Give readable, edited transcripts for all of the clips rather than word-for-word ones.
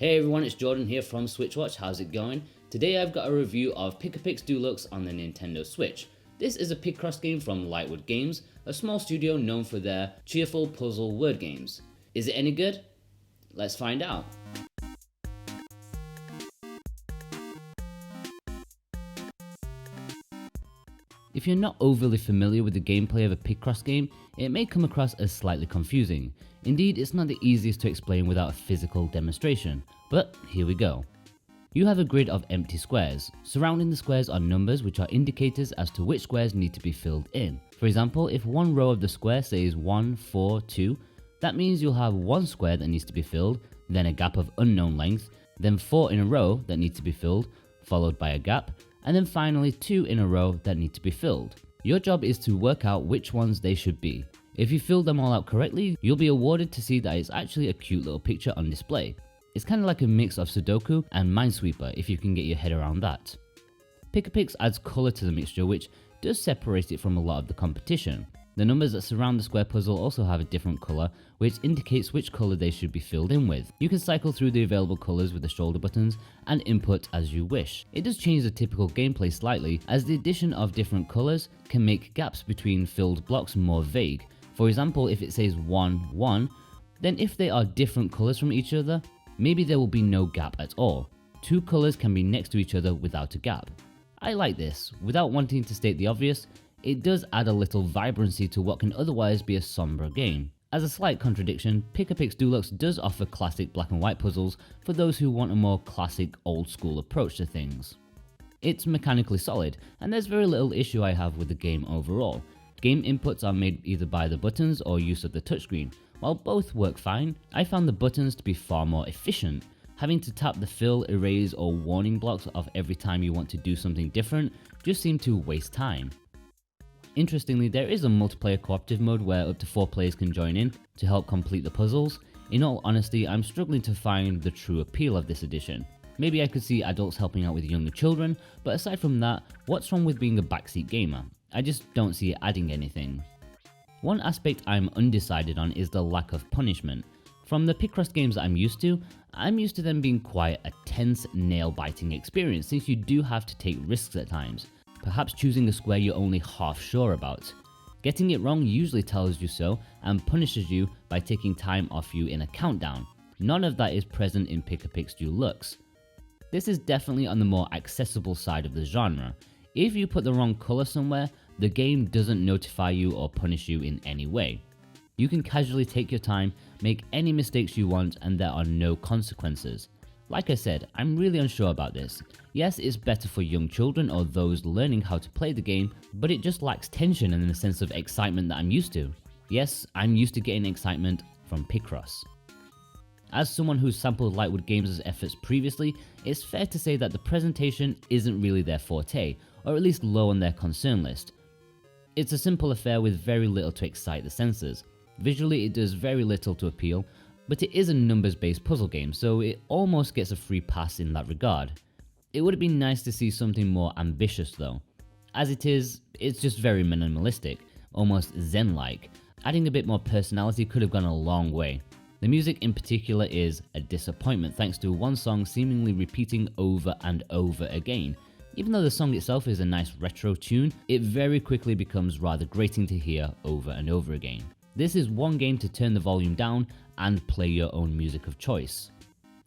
Hey everyone, it's Jordan here from SwitchWatch. How's it going? Today I've got a review of Pic-a-Pix Deluxe on the Nintendo Switch. This is a Picross game from Lightwood Games, a small studio known for their cheerful puzzle word games. Is it any good? Let's find out. If you're not overly familiar with the gameplay of a Picross game, it may come across as slightly confusing. Indeed, it's not the easiest to explain without a physical demonstration, but here we go. You have a grid of empty squares. Surrounding the squares are numbers which are indicators as to which squares need to be filled in. For example, if one row of the square says 1, 4, 2, that means you'll have one square that needs to be filled, then a gap of unknown length, then 4 in a row that need to be filled, followed by a gap, and then finally 2 in a row that need to be filled. Your job is to work out which ones they should be. If you fill them all out correctly, you'll be awarded to see that it's actually a cute little picture on display. It's kind of like a mix of Sudoku and Minesweeper if you can get your head around that. Pic-a-Pix adds colour to the mixture, which does separate it from a lot of the competition. The numbers that surround the square puzzle also have a different colour, which indicates which colour they should be filled in with. You can cycle through the available colours with the shoulder buttons and input as you wish. It does change the typical gameplay slightly, as the addition of different colours can make gaps between filled blocks more vague. For example, if it says 1, 1, then if they are different colours from each other, maybe there will be no gap at all. Two colours can be next to each other without a gap. I like this. Without wanting to state the obvious, it does add a little vibrancy to what can otherwise be a sombre game. As a slight contradiction, Pic-a-Pix Deluxe does offer classic black and white puzzles for those who want a more classic old school approach to things. It's mechanically solid, and there's very little issue I have with the game overall. Game inputs are made either by the buttons or use of the touchscreen. While both work fine, I found the buttons to be far more efficient. Having to tap the fill, erase or warning blocks of every time you want to do something different just seemed to waste time. Interestingly, there is a multiplayer cooperative mode where up to 4 players can join in to help complete the puzzles. In all honesty, I'm struggling to find the true appeal of this edition. Maybe I could see adults helping out with younger children, but aside from that, what's wrong with being a backseat gamer? I just don't see it adding anything. One aspect I'm undecided on is the lack of punishment. From the Picross games that I'm used to them being quite a tense, nail-biting experience, since you do have to take risks at times. Perhaps choosing a square you're only half sure about. Getting it wrong usually tells you so and punishes you by taking time off you in a countdown. None of that is present in Pic-a-Pix Deluxe. This is definitely on the more accessible side of the genre. If you put the wrong colour somewhere, the game doesn't notify you or punish you in any way. You can casually take your time, make any mistakes you want, and there are no consequences. Like I said, I'm really unsure about this. Yes, it's better for young children or those learning how to play the game, but it just lacks tension and the sense of excitement that I'm used to. Yes, I'm used to getting excitement from Picross. As someone who's sampled Lightwood Games' efforts previously, it's fair to say that the presentation isn't really their forte, or at least low on their concern list. It's a simple affair with very little to excite the senses. Visually it does very little to appeal, but it is a numbers based puzzle game, so it almost gets a free pass in that regard. It would have been nice to see something more ambitious though. As it is, it's just very minimalistic, almost zen-like. Adding a bit more personality could have gone a long way. The music in particular is a disappointment thanks to one song seemingly repeating over and over again. Even though the song itself is a nice retro tune, it very quickly becomes rather grating to hear over and over again. This is one game to turn the volume down and play your own music of choice.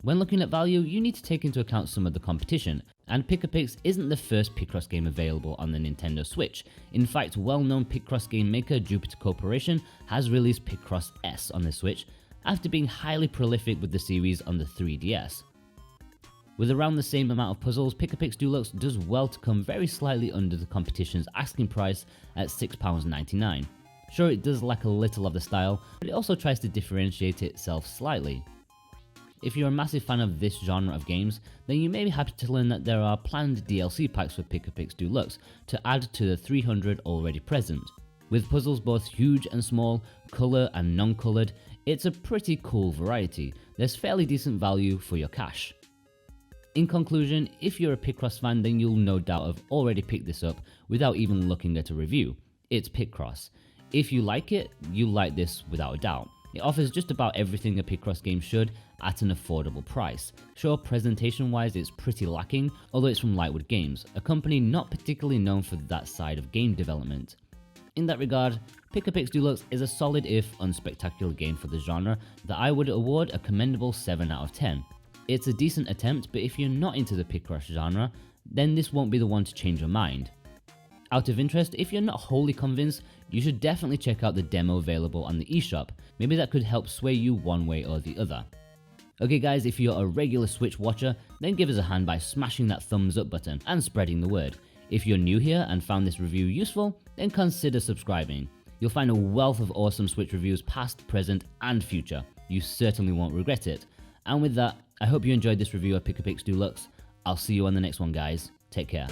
When looking at value, you need to take into account some of the competition, and Pic-a-Pix isn't the first Picross game available on the Nintendo Switch. In fact, well-known Picross game maker Jupiter Corporation has released Picross S on the Switch after being highly prolific with the series on the 3DS. With around the same amount of puzzles, Pic-a-Pix Deluxe does well to come very slightly under the competition's asking price at £6.99. Sure, it does lack a little of the style, but it also tries to differentiate itself slightly. If you're a massive fan of this genre of games, then you may be happy to learn that there are planned DLC packs for Pic-a-Pix Deluxe to add to the 300 already present. With puzzles both huge and small, colour and non-coloured, it's a pretty cool variety. There's fairly decent value for your cash. In conclusion, if you're a Picross fan, then you'll no doubt have already picked this up without even looking at a review. It's Picross. If you like it, you'll like this without a doubt. It offers just about everything a Picross game should at an affordable price. Sure, presentation wise it's pretty lacking, although it's from Lightwood Games, a company not particularly known for that side of game development. In that regard, Pic-a-Pix Deluxe is a solid if unspectacular game for the genre that I would award a commendable 7 out of 10. It's a decent attempt, but if you're not into the Picross genre, then this won't be the one to change your mind. Out of interest, if you're not wholly convinced, you should definitely check out the demo available on the eShop. Maybe that could help sway you one way or the other. Okay guys, if you're a regular Switch watcher, then give us a hand by smashing that thumbs up button and spreading the word. If you're new here and found this review useful, then consider subscribing. You'll find a wealth of awesome Switch reviews past, present and future. You certainly won't regret it. And with that, I hope you enjoyed this review of Pic-a-Pix Deluxe. I'll see you on the next one guys. Take care.